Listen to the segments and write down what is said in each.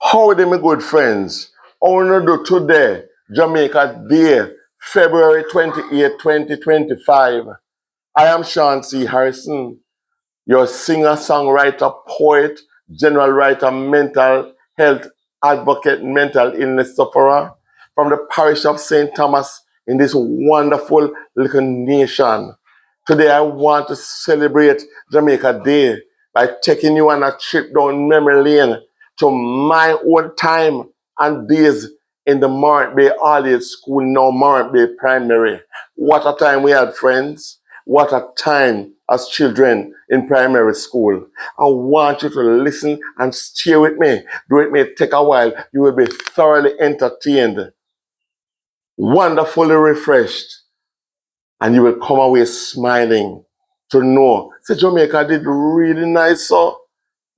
Howdy, my good friends. How we do today, Jamaica Day, February 28, 2025. I am Sean C. Harrison, your singer, songwriter, poet, general writer, mental health advocate, mental illness sufferer from the parish of St. Thomas in this wonderful little nation. Today, I want to celebrate Jamaica Day by taking you on a trip down memory lane to my own time and days in the Morant Bay All Age School, now Morant Bay Primary. What a time we had, friends. What a time as children in primary school. I want you to listen and stay with me. Though it may take a while, you will be thoroughly entertained, wonderfully refreshed, and you will come away smiling to know, say Jamaica did really nice, so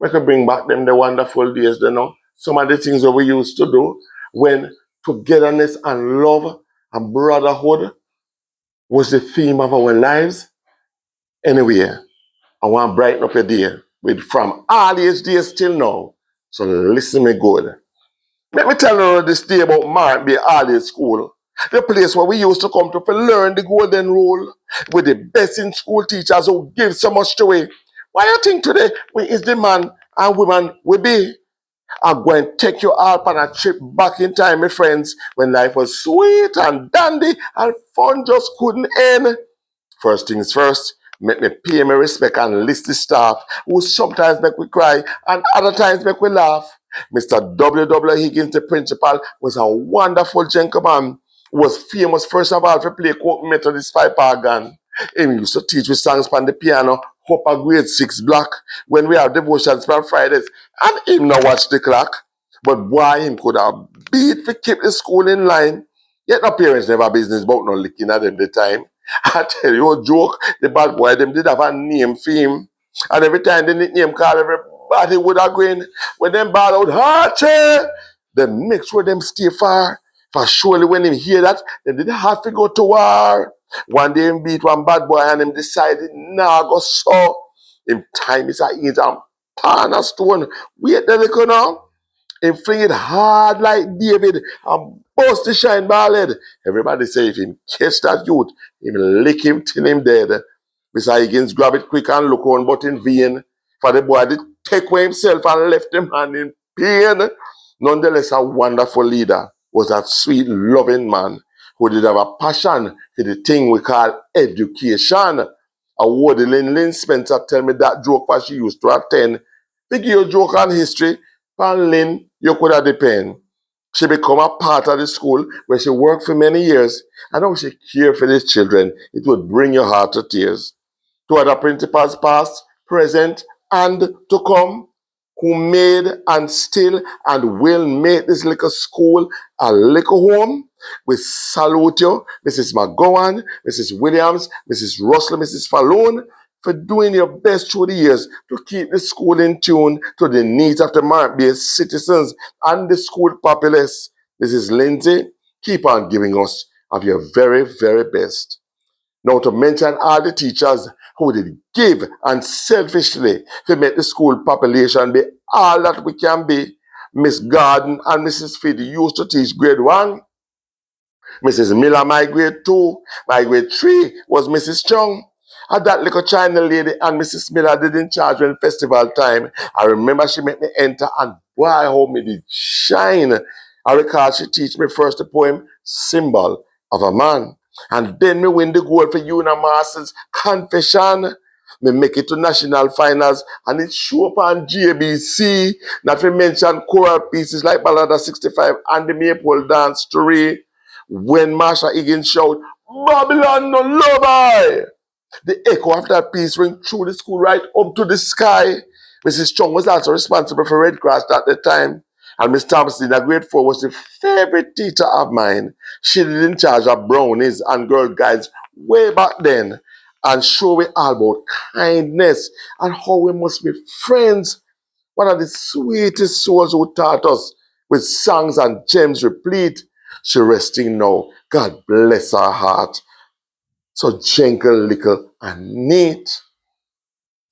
we can bring back them the wonderful days, you know. Some of the things that we used to do when togetherness and love and brotherhood was the theme of our lives. Anyway, I want to brighten up your day with from all age days till now. So listen me good. Let me tell you this day about Morant Bay All Age School. The place where we used to come to learn the golden rule with the best in school teachers who give so much to we. Why you think today we is the man and woman we be? I'm going to take you out on a trip back in time, my friends, when life was sweet and dandy and fun just couldn't end. First things first, make me pay my respect and list the staff who sometimes make we cry and other times make we laugh. Mr. W. Higgins, the principal, was a wonderful gentleman who was famous first of all for play Coke Methodist pipe organ. He used to teach with songs on the piano up a grade 6 block when we have devotions on Fridays and him now watch the clock. But boy, him could have beat to keep the school in line. Yet no parents never business about no licking at them the time. I tell you a joke, the bad boy, them did have a name for him. And every time the nickname call, everybody would agree. When them ball out, Archie, them make sure them stay far. For surely when him hear that, they didn't have to go to war. One day him beat one bad boy and him decided, nah, go so. Him time is a inch and pan a stone. Wait the little now. Him fling it hard like David and bust the shine ball head. Everybody say if him catch that youth, him lick him till him dead. Mr. Higgins grab it quick and look on, but in vain. For the boy did take away himself and left him hand in pain. Nonetheless, a wonderful leader was that sweet, loving man who did have a passion for the thing we call education. Awarded Lynn Spencer tell me that joke what she used to attend. Big your joke on history. And Lynn, you could have depend. She become a part of the school where she worked for many years. And how she cared for these children, it would bring your heart to tears. To other principals past, present, and to come, who made and still and will make this little school a little home. We salute you, Mrs. McGowan, Mrs. Williams, Mrs. Russell, Mrs. Falloon, for doing your best through the years to keep the school in tune to the needs of the Morant Bay citizens and the school populace. Mrs. Lindsay, keep on giving us of your very, very best. Now to mention all the teachers who did give and selfishly to make the school population be all that we can be. Miss Garden and Mrs. Fid used to teach grade 1. Mrs. Miller, my grade 2. My grade 3 was Mrs. Chung. And that little China lady and Mrs. Miller did in charge when festival time. I remember she made me enter and boy, how me did shine. I recall she teach me first the poem, Symbol of a Man. And then me win the gold for Una Masters Confession. Me make it to national finals and it show up on JBC. Not to mention choral pieces like Ballada 65 and the Maple Dance Story. When Marsha Higgins shout, Babylon no love I. The echo of that piece ring through the school right up to the sky. Mrs. Chung was also responsible for Red Cross at the time. And Miss Thompson in grade 4 was the favorite teacher of mine. She did in charge of brownies and girl guides way back then. And show me all about kindness and how we must be friends. One of the sweetest souls who taught us with songs and gems replete. She resting now. God bless her heart. So gentle, little, and neat.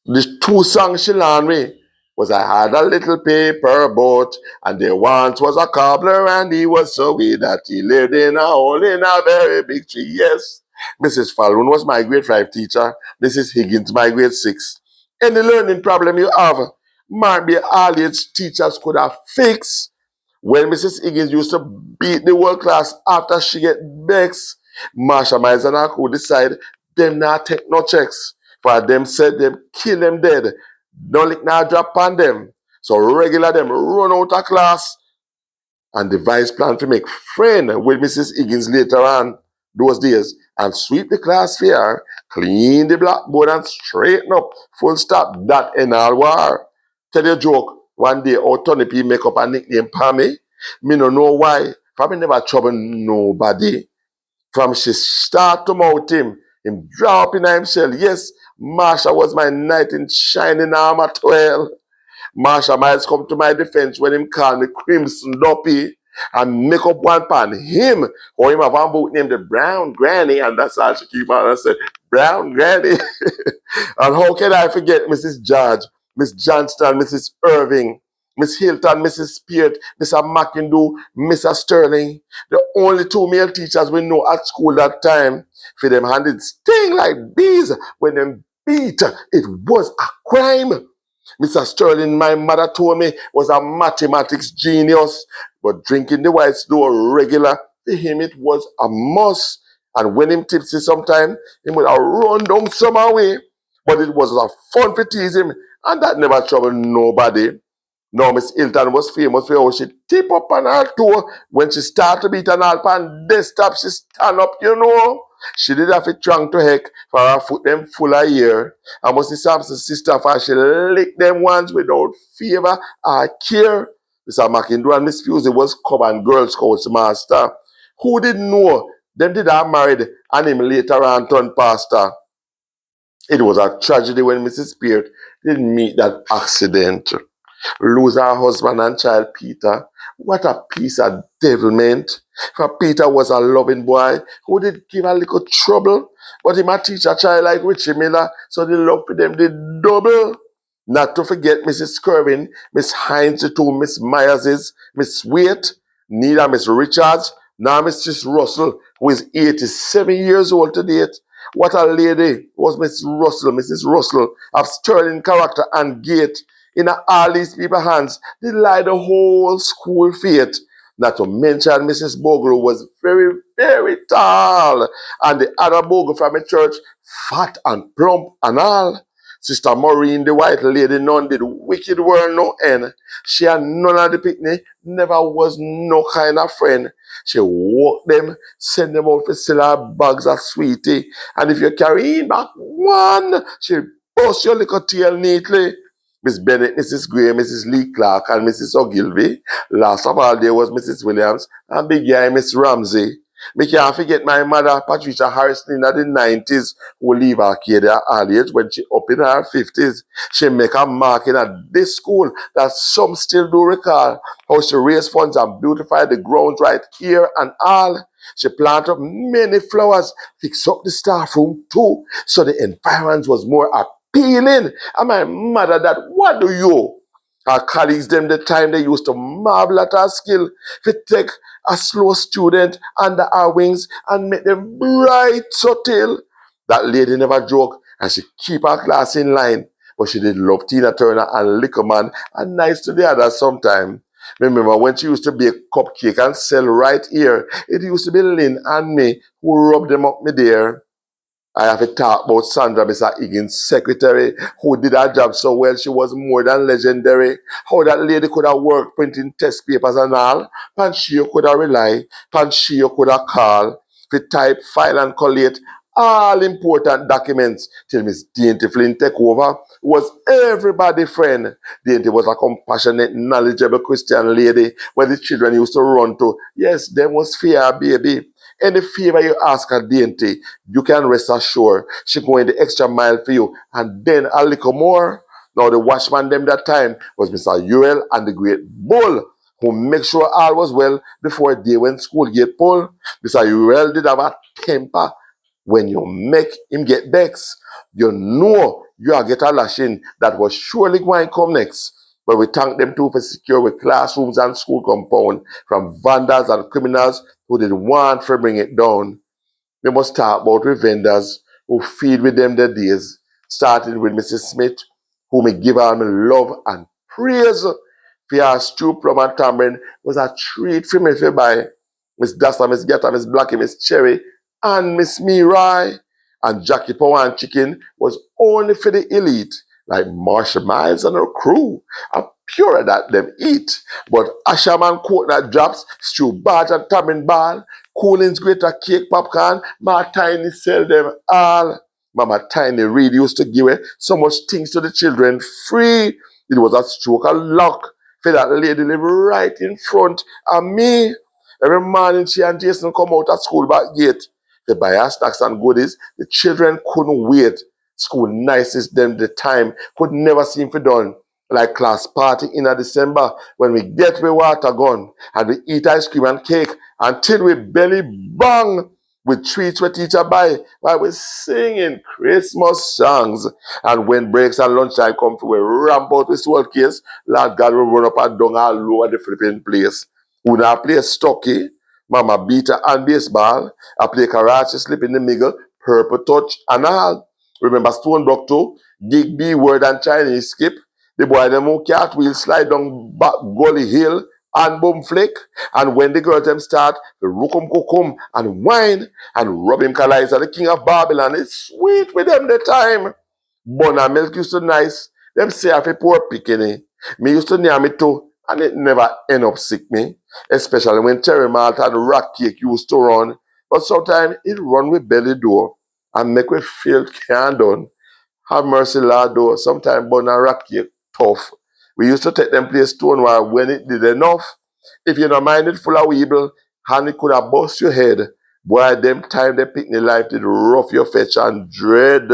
The 2 songs she learned me was I had a little paper boat, and there once was a cobbler, and he was so wee that he lived in a hole in a very big tree. Yes, Mrs. Falloon was my grade 5 teacher. Mrs. Higgins, my grade 6. Any learning problem you have, maybe all age teachers could have fixed. When Mrs. Higgins used to beat the whole class after she get vexed, Marsha Miles and her crew decide them not take no checks. For them said them kill them dead. No lick now drop on them. So regular them run out of class and devise plan to make friend with Mrs. Higgins later on those days and sweep the class fair, clean the blackboard and straighten up. Full stop. That in all war. Tell you a joke. One day, our Tony P make up a nickname for me. Me no know why. For me never trouble nobody. From she start to mouth him draw up in himself. Yes, Marsha was my knight in shining armor 12. Marsha Miles come to my defense when him call me Crimson Duppy and make up one pan him or him have one book named the Brown Granny, and that's all she keep on and say, Brown Granny. And how can I forget Mrs. George, Miss Johnston, Mrs. Irving, Miss Hilton, Mrs. Speart, Mr. McIndoe, Mr. Sterling, the only two male teachers we know at school that time. For them handed sting like bees when them beat. It was a crime. Mr. Sterling, my mother told me, was a mathematics genius, but drinking the white snow regular, to him it was a must. And when him tipsy sometime, he would have run down some way. But it was a fun to tease him, and that never troubled nobody. Now, Miss Hilton was famous for how she tip up on her toe when she start to beat an alp and desktop, she stand up, you know. She did have it trunk to heck for her foot them full of hair. And Mrs. Sampson's sister for she lick them ones without favor or care. Mr. McIndoe and Miss Fusey was Cub and Girl Scouts master. Who didn't know them did have married and him later on turned pastor. It was a tragedy when Mrs. Speart didn't meet that accident. Lose her husband and child Peter. What a piece of devilment. For Peter was a loving boy who did give a little trouble, but he might teach a child like Richie Miller, so the love for them did double. Not to forget Mrs. Kerwin, Miss Hines, the two Miss Myerses, Miss Waite, neither Miss Richards, nor Mrs. Russell, who is 87 years old to date. What a lady was Miss Russell, Mrs. Russell, of sterling character and gait. In all these people's hands, they lie the whole school fate. Not to mention Mrs. Bogle was very, very tall, and the other Bogle from the church, fat and plump and all. Sister Maureen, the white lady nun, did wicked work no end. She and none of the picnic never was no kind of friend. She walked them, send them out for sell her bags of sweetie, and if you carry in back one, she bust your little tail neatly. Miss Bennett, Mrs. Gray, Mrs. Lee Clark, and Mrs. Ogilvy. Last of all, there was Mrs. Williams and big guy, Miss Ramsey. Me can't forget my mother, Patricia Harrison, in the 90s, who leave Arcadia at age when she up in her 50s. She make a mark in at this school that some still do recall. How she raised funds and beautified the grounds right here and all. She planted up many flowers, fixed up the staff room too, so the environment was more appealing. And my mother that, what do you? Her colleagues them the time they used to marvel at her skill to take a slow student under her wings and make them bright subtle. That lady never joke and she keep her class in line. But she did love Tina Turner and Liquor Man and nice to the others sometime. Remember when she used to bake cupcake and sell right here, it used to be Lynn and me who rubbed them up me there. I have to talk about Sandra, Mr. Higgins' secretary, who did her job so well she was more than legendary. How that lady could have worked printing test papers and all. Pan she you could have rely. Pan she you could have call. To type, file and collate all important documents till Miss Dainty Flynn take over. Was everybody friend. Dainty was a compassionate, knowledgeable Christian lady where the children used to run to. Yes, them was fear, baby. Any favor you ask her, Dainty, you can rest assured she going the extra mile for you. And then a little more. Now the watchman them that time was Mr. Uriel and the great Bull, who make sure all was well before day when school get pulled. Mr. Uriel did have a temper. When you make him get vexed, you know you are get a lashing that was surely going to come next. But we thank them too for securing classrooms and school compound from vandals and criminals who didn't want to bring it down. We must talk about with vendors who feed with them their days, starting with Mrs. Smith, who may give her my love and praise. For her stew, plum and tamarind was a treat for me to buy. Miss Dasta, Miss Getta, Miss Blackie, Miss Cherry, and Miss Mirai. And Jackie Power and Chicken was only for the elite, like Marsha Miles and her crew. A pure that them eat. But Ashaman coconut drops, stew badge and tamarind ball, Cooling's greater cake popcorn, my Tiny sell them all. Mama Tiny really used to give so much things to the children free. It was a stroke of luck for that lady live right in front of me. Every morning she and Jason come out at school back gate. They buy her snacks and goodies. The children couldn't wait. School nicest them the time could never seem for done. Like class party in a December when we get we water gun and we eat ice cream and cake until we belly bang with treats we teacher buy while we're singing Christmas songs. And when breaks and lunchtime come, we ramp out with suitcase. Lord God will run up and down all over the flipping place. We now play stocky, mama beater and baseball. I play karate, slip in the middle, purple touch and all. Remember Stone Block too? Gig B word and Chinese skip. The boy them who cartwheel slide down back gully hill and boom flick. And when the girls them start, the rookum kukum and wine and rub him Kaliza, the king of Babylon. It's sweet with them the time. Bun and milk used to nice. Them say I fi poor picking. Me used to near me too, and it never end up sick me. Especially when cherry malt and rock cake used to run. But sometimes it run with belly door and make we feel can done. Have mercy, Lord, though. Sometimes bun and rock cake tough. We used to take them play Stonewall when it did enough. If you don't mind it full of weeble, and it could have bust your head. Boy, them time they pick the life did rough your fetch and dread.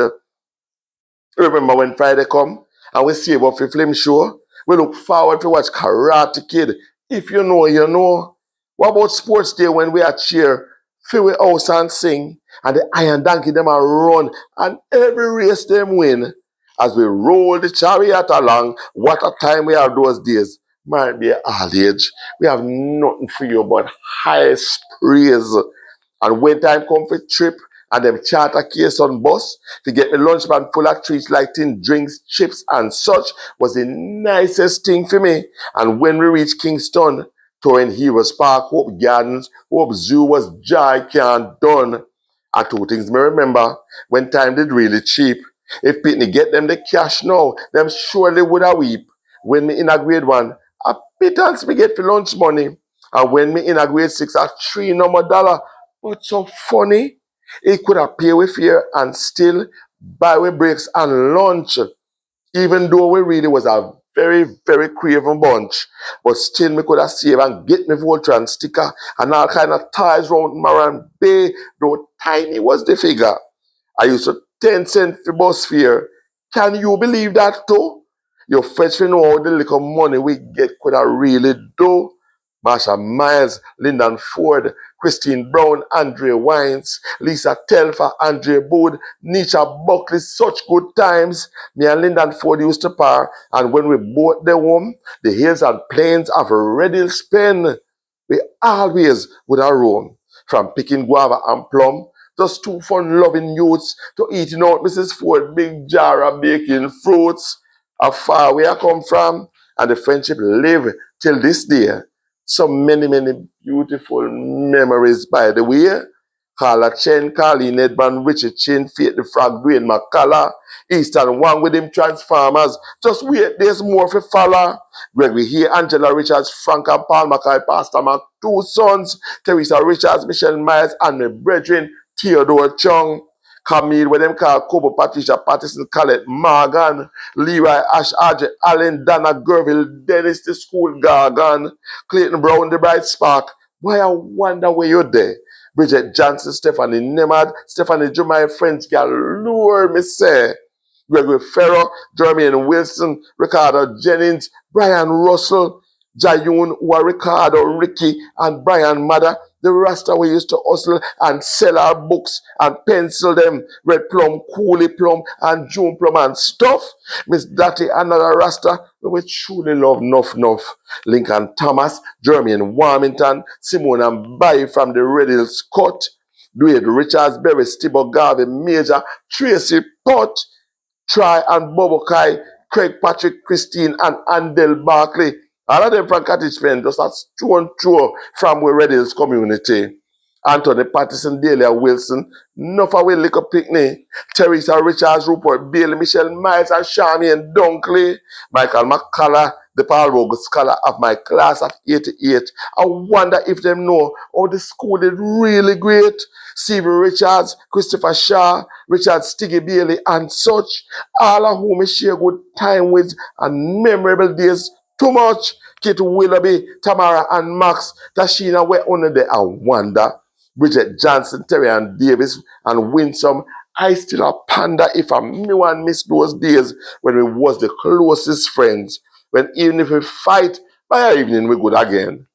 Remember when Friday come and we save up for film show? We look forward to watch Karate Kid. If you know, you know. What about sports day when we are cheer, fill we house and sing, and the iron donkey them a run, and every race them win? As we roll the chariot along, what a time we have those days. Might be all age. We have nothing for you but highest praise. And when time come for trip, and them charter case on bus to get me lunch man full of treats like tin drinks, chips, and such was the nicest thing for me. And when we reached Kingston, touring Heroes Park, Hope Gardens, Hope Zoo was joy can't done. And two things me remember, when time did really cheap. If Pitney get them the cash now, them surely would have weep. When me in a grade one, a pittance me get for lunch money. And when me in a grade six, a $3 no dollar. But so funny. It could have paid with fear and still buy with breaks and lunch. Even though we really was a very, very craven bunch. But still me could have saved and get me Voltron sticker and all kind of ties round Morant Bay, though tiny was the figure. I used to 10 cents for bus fare. Can you believe that too? You fetch me know how the little money we get could have really do. Marsha Miles, Lyndon Ford, Christine Brown, Andre Wines, Lisa Telfer, Andre Bood, Nisha Buckley, such good times. Me and Lyndon Ford used to par, and when we bought the home, the hills and plains have already spent. We always would have roam, from picking guava and plum, just two fun-loving youths, to eating out Mrs. Ford big jar of baking fruits. How far we have come from, and the friendship live till this day. So many, many beautiful memories, by the way. Carla Chen, Carly Nedman, Richard Chin, Faith the Frog, Dwayne McCullough, Eastern One with him Transformers. Just wait, there's more for follow. Gregory here, Angela Richards, Frank and Paul Mackay, Pastor Mac, two sons, Teresa Richards, Michelle Myers, and my brethren, Theodore Chung. Camille, what them call Kobo, Patricia Patterson, Colette, Morgan, Leroy, Ash, Audrey, Allen, Dana, Gerville, Dennis, the school Gargan, Clayton Brown, the bright spark. Why I wonder where you're there. Bridget Johnson, Stephanie Nemad, Stephanie Joe, my friends, galore, me say. Gregory Ferro, Jeremy Wilson, Ricardo Jennings, Brian Russell, Jayun, who are Ricardo, Ricky, and Brian mother. The Rasta we used to hustle and sell our books and pencil them. Red Plum, Coolie Plum, and June Plum and stuff. Miss Datty, another Rasta, we truly love Nuff. Lincoln Thomas, Jeremy in Warmington, Simone and Bai from the Red Hills Cut, Dwayne Richards, Berry, Stibbo, Garvey, Major, Tracy Pott, Try and Bobo Kai, Craig Patrick, Christine, and Andel Barkley. All of them from Cottage Pen, just a stone throw from we Red Hills community. Anthony Patterson, Delia Wilson, Nuffa Will Liquor Picnic, Teresa Richards, Rupert Bailey, Michelle Miles, and Shami and Dunkley, Michael McCullough, the Paul Rogue scholar of my class of 88. I wonder if them know how the school did really great. Stephen Richards, Christopher Shaw, Richard Stiggy Bailey, and such, all of whom I share good time with and memorable days too much. Kit Willoughby, Tamara and Max, Tashina were under there. I wonder. Bridget Johnson, Terry and Davis, and Winsome. I still a ponder if I knew and miss those days when we was the closest friends. When even if we fight, by our evening we good again.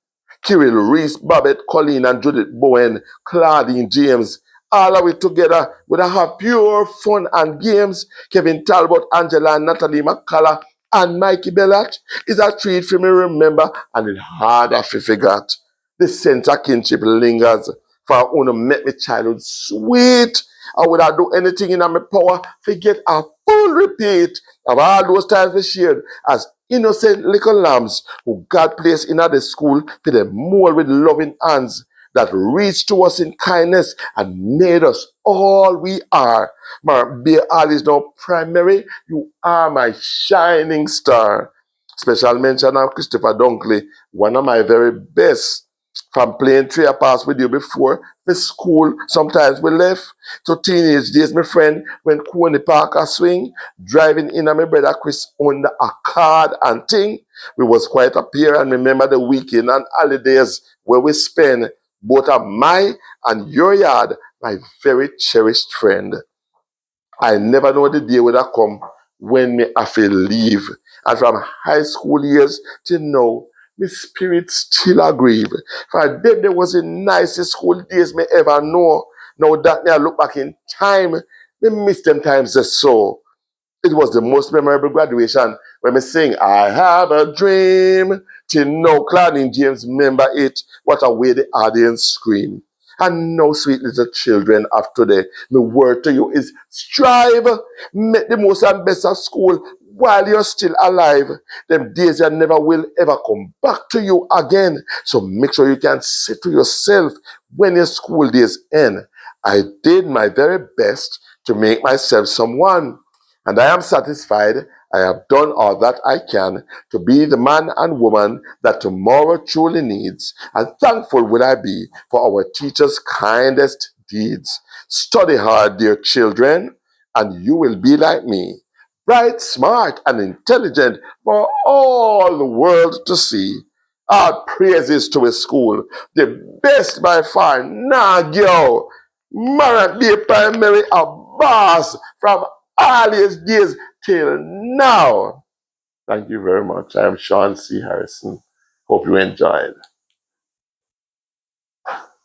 Kirill, Reese, Babette, Colleen, and Judith Bowen, Claudine, James, all of it together would have pure fun and games. Kevin Talbot, Angela, and Natalie McCullough, and Mikey Bellat is a treat for me remember, and it's harder to forget. The sense of kinship lingers, for I want to make my childhood sweet. I would have do anything in my power to get a full repeat of all those times we shared as innocent little lambs who God placed in the school to them mold with loving hands that reached to us in kindness and made us all we are. Morant Bay All is now primary. You are my shining star. Special mention of Christopher Dunkley, one of my very best. From playing three pass with you before the school, sometimes we left. To teenage days, my friend, when Coney Parker swing, driving in and my brother Chris under a card and thing. We was quite a pair and remember the weekend and holidays where we spend both at my and your yard, my very cherished friend. I never know the day would have come when me have to leave. And from high school years till now, my spirit still a grieve. For them, there was the nicest school days me ever know. Now that me I look back in time, me miss them times just so. It was the most memorable graduation when we sing, I have a dream. Till now, Claudine James remember it. What a way the audience scream. And now, sweet little children of today, the word to you is strive. Make the most and best of school while you're still alive. Them days that never will ever come back to you again. So make sure you can say to yourself when your school days end, I did my very best to make myself someone. And I am satisfied I have done all that I can to be the man and woman that tomorrow truly needs. And thankful will I be for our teachers' kindest deeds. Study hard, dear children, and you will be like me. Bright, smart, and intelligent for all the world to see. Our praises to his school, the best by far, nah, yo. Morant Bay Primary, a boss from all his days till now. Thank you very much. I am Sean C. Harrison. Hope you enjoyed.